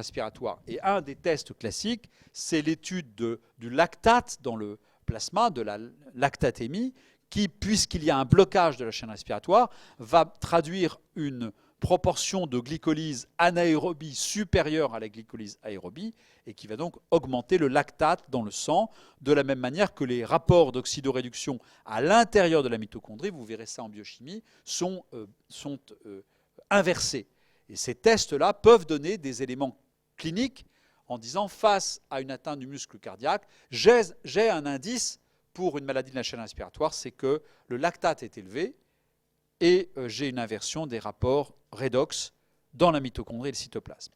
respiratoire. Et un des tests classiques, c'est l'étude du lactate dans le plasma, de la lactatémie, qui, puisqu'il y a un blocage de la chaîne respiratoire, va traduire une proportion de glycolyse anaérobie supérieure à la glycolyse aérobie, et qui va donc augmenter le lactate dans le sang, de la même manière que les rapports d'oxydoréduction à l'intérieur de la mitochondrie, vous verrez ça en biochimie, sont inversés. Et ces tests-là peuvent donner des éléments cliniques en disant, face à une atteinte du muscle cardiaque, j'ai un indice pour une maladie de la chaîne respiratoire, c'est que le lactate est élevé et j'ai une inversion des rapports redox dans la mitochondrie et le cytoplasme.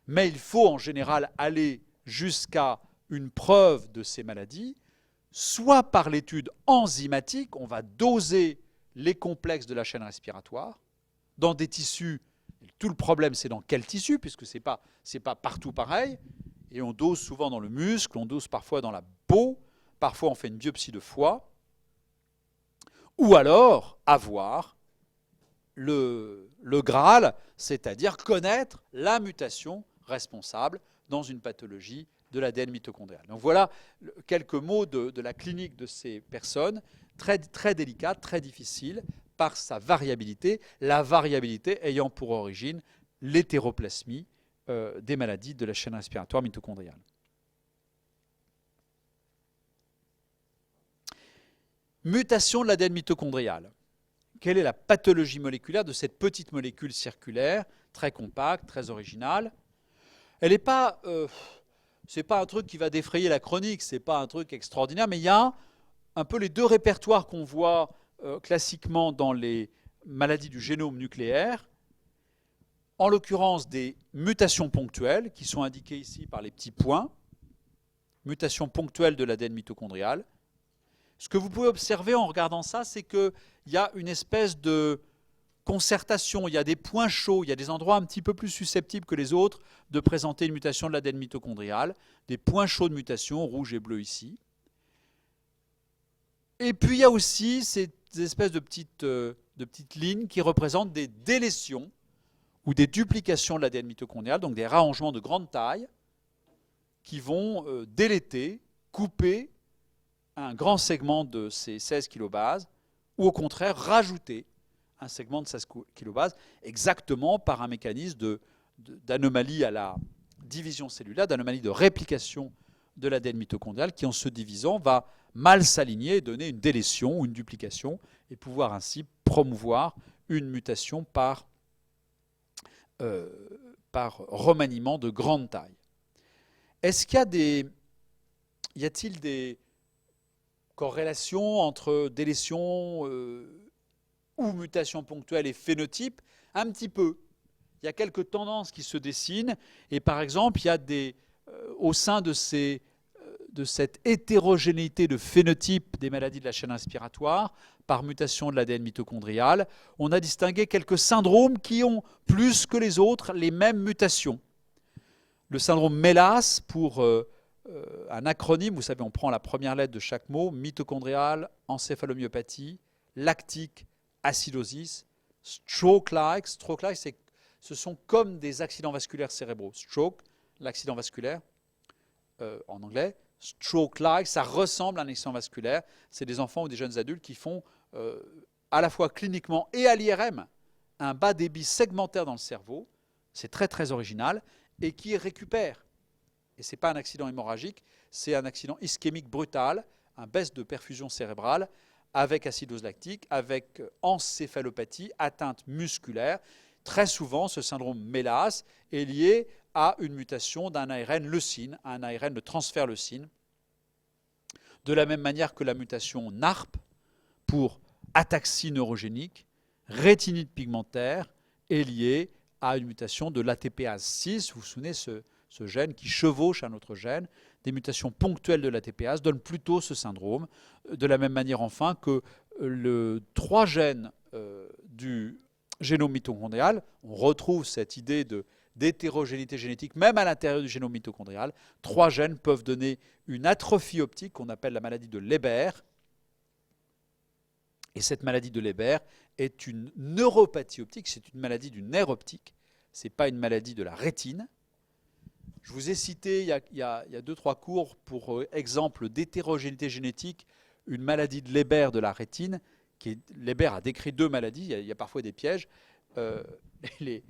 Mais il faut en général aller jusqu'à une preuve de ces maladies, soit par l'étude enzymatique, on va doser les complexes de la chaîne respiratoire dans des tissus. Tout le problème, c'est dans quel tissu, puisque ce n'est pas partout pareil. Et on dose souvent dans le muscle, on dose parfois dans la peau, parfois on fait une biopsie de foie. Ou alors avoir le Graal, c'est-à-dire connaître la mutation responsable dans une pathologie de l'ADN mitochondrial. Donc voilà quelques mots de la clinique de ces personnes, très, très délicate, très difficile, par sa variabilité, la variabilité ayant pour origine l'hétéroplasmie des maladies de la chaîne respiratoire mitochondriale. Mutation de l'ADN mitochondrial. Quelle est la pathologie moléculaire de cette petite molécule circulaire, très compacte, très originale? Elle n'est pas, c'est pas un truc qui va défrayer la chronique, c'est pas un truc extraordinaire, mais il y a un peu les deux répertoires qu'on voit classiquement dans les maladies du génome nucléaire, en l'occurrence des mutations ponctuelles, qui sont indiquées ici par les petits points, mutations ponctuelles de l'ADN mitochondrial. Ce que vous pouvez observer en regardant ça, c'est qu'il y a une espèce de concertation, il y a des points chauds, il y a des endroits un petit peu plus susceptibles que les autres de présenter une mutation de l'ADN mitochondrial, des points chauds de mutation, rouge et bleu ici. Et puis il y a aussi ces espèces de petites lignes qui représentent des délétions ou des duplications de l'ADN mitochondrial, donc des réarrangements de grande taille qui vont déléter, couper un grand segment de ces 16 kilobases, ou au contraire rajouter un segment de 16 kilobases, exactement par un mécanisme d'anomalie à la division cellulaire, d'anomalie de réplication de l'ADN mitochondrial, qui en se divisant va mal s'aligner et donner une délétion ou une duplication, et pouvoir ainsi promouvoir une mutation par remaniement de grande taille. Est-ce qu'il y a-t-il des corrélations entre délétion ou mutation ponctuelle et phénotype? Un petit peu. Il y a quelques tendances qui se dessinent, et par exemple, il y a au sein de cette hétérogénéité de phénotype des maladies de la chaîne respiratoire, par mutation de l'ADN mitochondrial, on a distingué quelques syndromes qui ont plus que les autres les mêmes mutations. Le syndrome MELAS, pour un acronyme, vous savez, on prend la première lettre de chaque mot, mitochondrial, encéphalomyopathie, lactique, acidosis, stroke-like. Stroke-like, ce sont comme des accidents vasculaires cérébraux. Stroke, l'accident vasculaire, en anglais. Stroke-like, ça ressemble à un accident vasculaire. C'est des enfants ou des jeunes adultes qui font à la fois cliniquement et à l'IRM un bas débit segmentaire dans le cerveau. C'est très très original, et qui récupèrent. Et ce n'est pas un accident hémorragique, c'est un accident ischémique brutal, un baisse de perfusion cérébrale avec acidose lactique, avec encéphalopathie, atteinte musculaire. Très souvent, ce syndrome MELAS est lié à une mutation d'un ARN leucine, un ARN de transfert leucine. De la même manière que la mutation NARP pour ataxie neurogénique, rétinite pigmentaire, est liée à une mutation de l'ATPase 6. Vous vous souvenez, ce gène qui chevauche un autre gène. Des mutations ponctuelles de l'ATPase donnent plutôt ce syndrome. De la même manière, enfin, que les 3 gènes du génome mitochondrial, on retrouve cette idée d'hétérogénéité génétique, même à l'intérieur du génome mitochondrial. 3 gènes peuvent donner une atrophie optique qu'on appelle la maladie de Leber. Et cette maladie de Leber est une neuropathie optique, c'est une maladie du nerf optique. Ce n'est pas une maladie de la rétine. Je vous ai cité il y a 2-3 cours pour exemple d'hétérogénéité génétique, une maladie de Leber de la rétine. Leber a décrit 2 maladies, il y a parfois des pièges. Euh, les,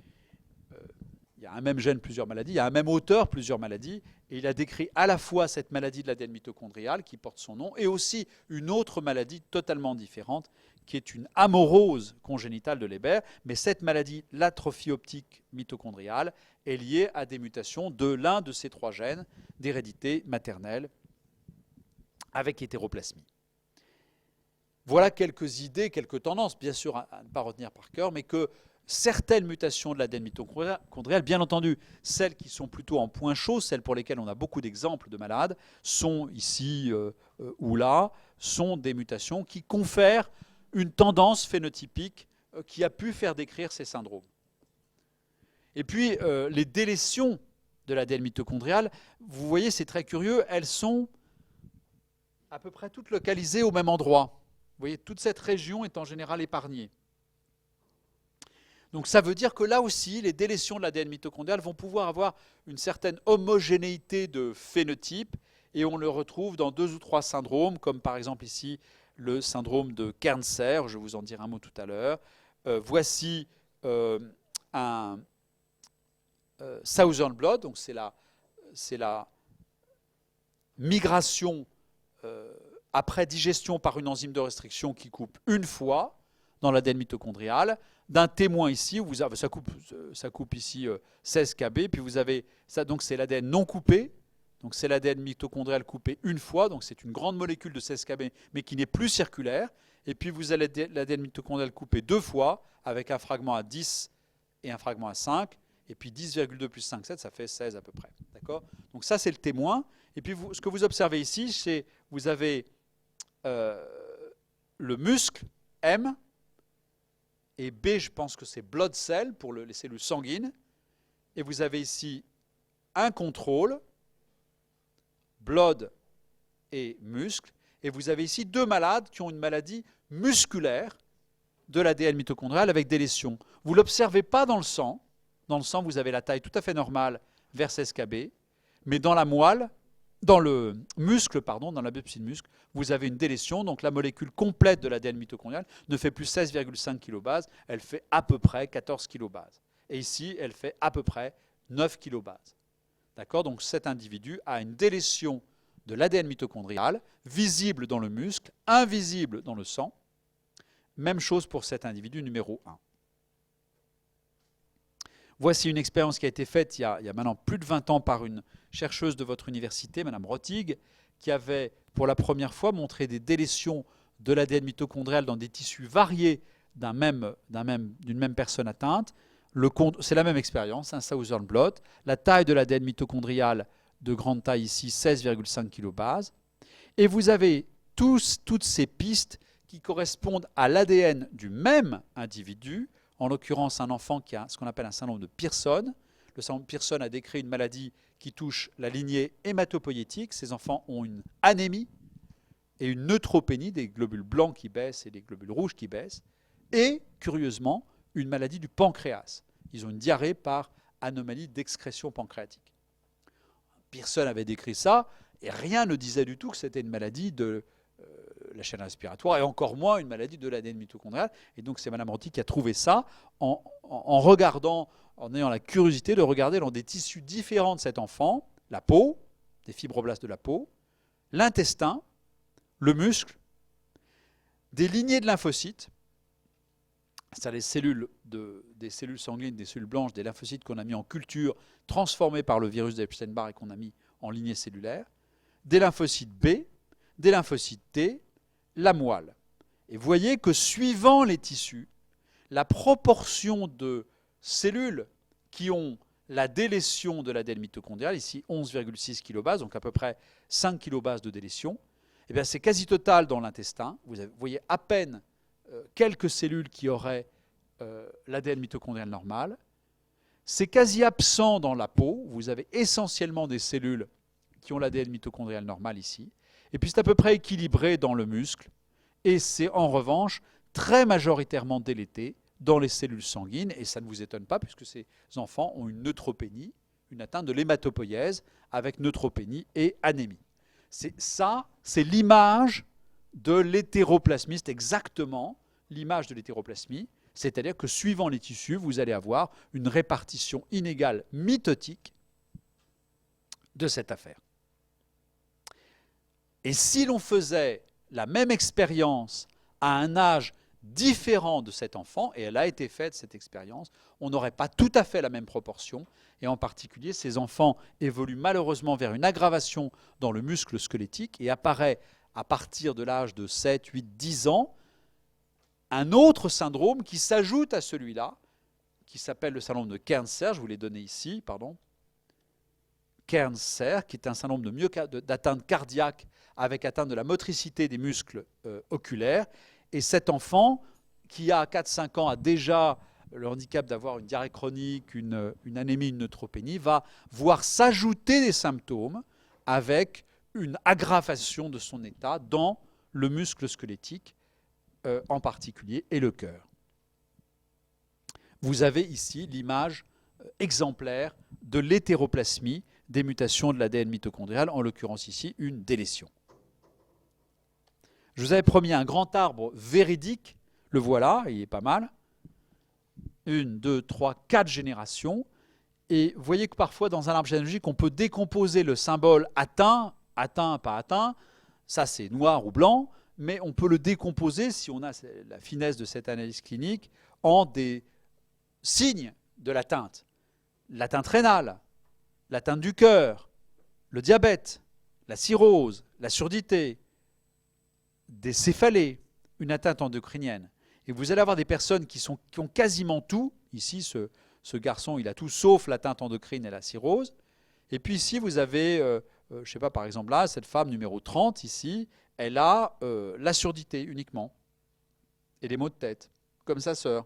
il y a un même gène, plusieurs maladies, il y a un même auteur, plusieurs maladies, et il a décrit à la fois cette maladie de l'ADN mitochondrial qui porte son nom, et aussi une autre maladie totalement différente, qui est une amorose congénitale de Leber, mais cette maladie, l'atrophie optique mitochondriale, est liée à des mutations de l'un de ces 3 gènes d'hérédité maternelle avec hétéroplasmie. Voilà quelques idées, quelques tendances, bien sûr à ne pas retenir par cœur, mais que certaines mutations de l'ADN mitochondrial, bien entendu, celles qui sont plutôt en point chaud, celles pour lesquelles on a beaucoup d'exemples de malades, sont ici ou là, sont des mutations qui confèrent une tendance phénotypique qui a pu faire décrire ces syndromes. Et puis, les délétions de l'ADN mitochondrial, vous voyez, c'est très curieux, elles sont à peu près toutes localisées au même endroit. Vous voyez, toute cette région est en général épargnée. Donc ça veut dire que là aussi, les délétions de l'ADN mitochondrial vont pouvoir avoir une certaine homogénéité de phénotype, et on le retrouve dans 2 ou 3 syndromes, comme par exemple ici le syndrome de Kernser, je vous en dirai un mot tout à l'heure. Voici un Southern blot, donc c'est la migration après digestion par une enzyme de restriction qui coupe une fois dans l'ADN mitochondrial, d'un témoin ici, où ça coupe ici 16 Kb, puis vous avez ça, donc c'est l'ADN non coupé, donc c'est l'ADN mitochondrial coupé une fois, donc c'est une grande molécule de 16 Kb, mais qui n'est plus circulaire, et puis vous avez l'ADN mitochondrial coupé 2 fois, avec un fragment à 10 et un fragment à 5, et puis 10,2 plus 5,7, ça fait 16 à peu près. D'accord ? Donc ça, c'est le témoin. Et puis ce que vous observez ici, c'est vous avez le muscle M, et B, je pense que c'est blood cell pour les cellules sanguines. Et vous avez ici un contrôle, blood et muscle. Et vous avez ici 2 malades qui ont une maladie musculaire de l'ADN mitochondrial avec des lésions. Vous ne l'observez pas dans le sang. Dans le sang, vous avez la taille tout à fait normale vers 16 Kb. Mais dans la moelle, dans le muscle, pardon, dans la biopsie de muscle, vous avez une délétion, donc la molécule complète de l'ADN mitochondrial ne fait plus 16,5 kilobases, elle fait à peu près 14 kilobases. Et ici, elle fait à peu près 9 kilobases. D'accord ? Donc cet individu a une délétion de l'ADN mitochondrial, visible dans le muscle, invisible dans le sang. Même chose pour cet individu numéro 1. Voici une expérience qui a été faite il y a maintenant plus de 20 ans par une chercheuse de votre université, Mme Rotig, qui avait pour la première fois montré des délétions de l'ADN mitochondrial dans des tissus variés d'une même personne atteinte. C'est la même expérience, un Southern blot. La taille de l'ADN mitochondrial de grande taille ici, 16,5 kilobases. Et vous avez toutes ces pistes qui correspondent à l'ADN du même individu, en l'occurrence un enfant qui a ce qu'on appelle un syndrome de Pearson. Le syndrome de Pearson a décrit une maladie qui touche la lignée hématopoïétique. Ces enfants ont une anémie et une neutropénie, des globules blancs qui baissent et des globules rouges qui baissent, et, curieusement, une maladie du pancréas. Ils ont une diarrhée par anomalie d'excrétion pancréatique. Pearson avait décrit ça, et rien ne disait du tout que c'était une maladie de la chaîne respiratoire, et encore moins une maladie de l'ADN mitochondrial. Et donc c'est Mme Rotig qui a trouvé ça en regardant, en ayant la curiosité de regarder dans des tissus différents de cet enfant, la peau, des fibroblastes de la peau, l'intestin, le muscle, des lignées de lymphocytes, c'est-à-dire des cellules sanguines, des cellules blanches, des lymphocytes qu'on a mis en culture, transformés par le virus d'Epstein-Barr et qu'on a mis en lignée cellulaire, des lymphocytes B, des lymphocytes T, la moelle. Et vous voyez que suivant les tissus, la proportion de cellules qui ont la délétion de l'ADN mitochondrial, ici 11,6 kilobases, donc à peu près 5 kilobases de délétion, eh bien c'est quasi total dans l'intestin. Vous voyez à peine quelques cellules qui auraient l'ADN mitochondrial normal. C'est quasi absent dans la peau. Vous avez essentiellement des cellules qui ont l'ADN mitochondrial normal ici. Et puis c'est à peu près équilibré dans le muscle. Et c'est en revanche très majoritairement délété dans les cellules sanguines. Et ça ne vous étonne pas puisque ces enfants ont une neutropénie, une atteinte de l'hématopoïèse avec neutropénie et anémie. C'est l'image de l'hétéroplasmie, c'est exactement l'image de l'hétéroplasmie, c'est-à-dire que suivant les tissus, vous allez avoir une répartition inégale mitotique de cette affaire. Et si l'on faisait la même expérience à un âge différent de cet enfant, et elle a été faite cette expérience, on n'aurait pas tout à fait la même proportion, et en particulier ces enfants évoluent malheureusement vers une aggravation dans le muscle squelettique et apparaît à partir de l'âge de 7, 8, 10 ans un autre syndrome qui s'ajoute à celui-là, qui s'appelle le syndrome de Kearns-Sayre, je vous l'ai donné ici, pardon. Kearns-Sayre, qui est un syndrome d'atteinte cardiaque avec atteinte de la motricité des muscles oculaires. Et cet enfant, qui a 4-5 ans, a déjà le handicap d'avoir une diarrhée chronique, une anémie, une neutropénie, va voir s'ajouter des symptômes avec une aggravation de son état dans le muscle squelettique en particulier et le cœur. Vous avez ici l'image exemplaire de l'hétéroplasmie des mutations de l'ADN mitochondrial, en l'occurrence ici une délétion. Je vous avais promis un grand arbre véridique, le voilà, il est pas mal. 1, 2, 3, 4 générations. Et vous voyez que parfois dans un arbre généalogique, on peut décomposer le symbole atteint, atteint, pas atteint, ça c'est noir ou blanc, mais on peut le décomposer, si on a la finesse de cette analyse clinique, en des signes de l'atteinte. L'atteinte rénale, l'atteinte du cœur, le diabète, la cirrhose, la surdité, des céphalées, une atteinte endocrinienne. Et vous allez avoir des personnes qui ont quasiment tout. Ici, ce garçon, il a tout sauf l'atteinte endocrine et la cirrhose. Et puis ici, vous avez, je ne sais pas, par exemple là, cette femme numéro 30, ici, elle a la surdité uniquement. Et des maux de tête, comme sa sœur.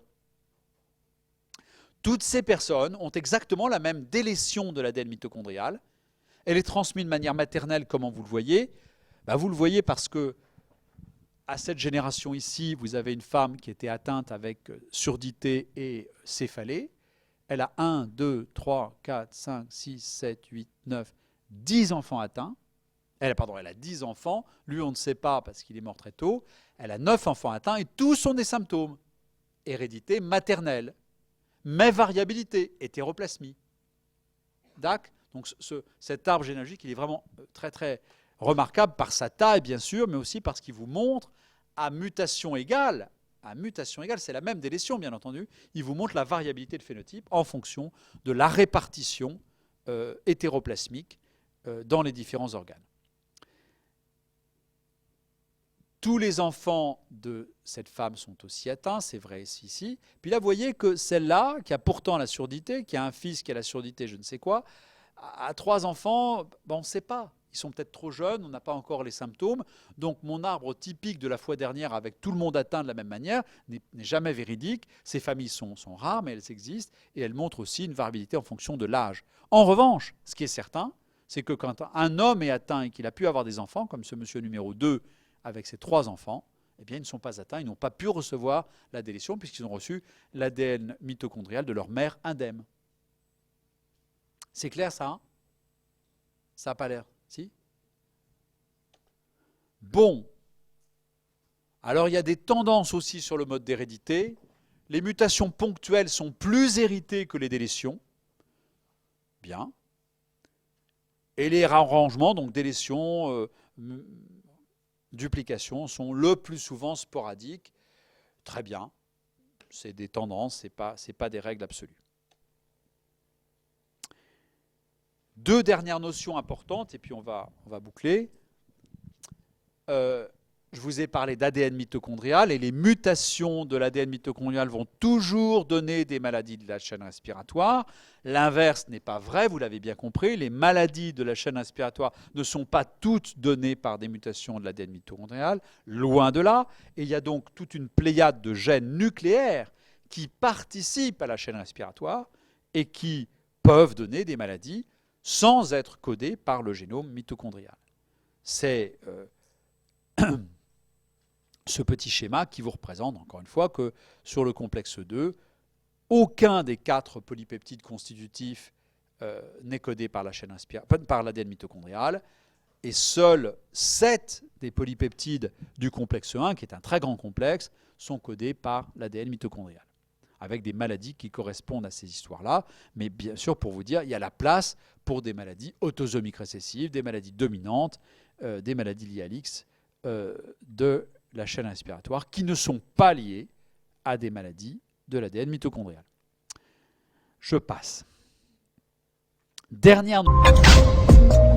Toutes ces personnes ont exactement la même délétion de l'ADN mitochondrial. Elle est transmise de manière maternelle, comment vous le voyez? Vous le voyez parce que à cette génération ici, vous avez une femme qui était atteinte avec surdité et céphalée. Elle a 1, 2, 3, 4, 5, 6, 7, 8, 9, 10 enfants atteints. Elle a 10 enfants. Lui, on ne sait pas parce qu'il est mort très tôt. Elle a 9 enfants atteints et tous sont des symptômes. Hérédité maternelle, mais variabilité, hétéroplasmie. D'accord ? Donc cet arbre généalogique, il est vraiment très très remarquable par sa taille, bien sûr, mais aussi parce qu'il vous montre à mutation égale, c'est la même délétion, bien entendu, il vous montre la variabilité de phénotype en fonction de la répartition hétéroplasmique dans les différents organes. Tous les enfants de cette femme sont aussi atteints, c'est vrai ici. Puis là, vous voyez que celle-là, qui a pourtant la surdité, qui a un fils qui a la surdité, je ne sais quoi, a 3 enfants, on ne sait pas. Ils sont peut-être trop jeunes, on n'a pas encore les symptômes. Donc mon arbre typique de la fois dernière, avec tout le monde atteint de la même manière, n'est jamais véridique. Ces familles sont rares, mais elles existent, et elles montrent aussi une variabilité en fonction de l'âge. En revanche, ce qui est certain, c'est que quand un homme est atteint et qu'il a pu avoir des enfants, comme ce monsieur numéro 2, avec ses 3 enfants, eh bien, ils ne sont pas atteints, ils n'ont pas pu recevoir la délétion puisqu'ils ont reçu l'ADN mitochondrial de leur mère indemne. C'est clair ça, hein? Ça n'a pas l'air, si? Bon. Alors il y a des tendances aussi sur le mode d'hérédité. Les mutations ponctuelles sont plus héritées que les délétions. Bien. Et les réarrangements, donc délétions, duplications, sont le plus souvent sporadiques. Très bien. C'est des tendances, ce n'est pas des règles absolues. 2 dernières notions importantes, et puis on va boucler. Je vous ai parlé d'ADN mitochondrial, et les mutations de l'ADN mitochondrial vont toujours donner des maladies de la chaîne respiratoire. L'inverse n'est pas vrai, vous l'avez bien compris. Les maladies de la chaîne respiratoire ne sont pas toutes données par des mutations de l'ADN mitochondrial, loin de là. Et il y a donc toute une pléiade de gènes nucléaires qui participent à la chaîne respiratoire et qui peuvent donner des maladies sans être codés par le génome mitochondrial. C'est ce petit schéma qui vous représente, encore une fois, que sur le complexe 2, aucun des 4 polypeptides constitutifs n'est codé par la chaîne par l'ADN mitochondrial, et seuls 7 des polypeptides du complexe 1, qui est un très grand complexe, sont codés par l'ADN mitochondrial, avec des maladies qui correspondent à ces histoires-là. Mais bien sûr, pour vous dire, il y a la place pour des maladies autosomiques récessives, des maladies dominantes, des maladies liées à l'X de la chaîne respiratoire, qui ne sont pas liées à des maladies de l'ADN mitochondrial. Je passe. Dernière notion.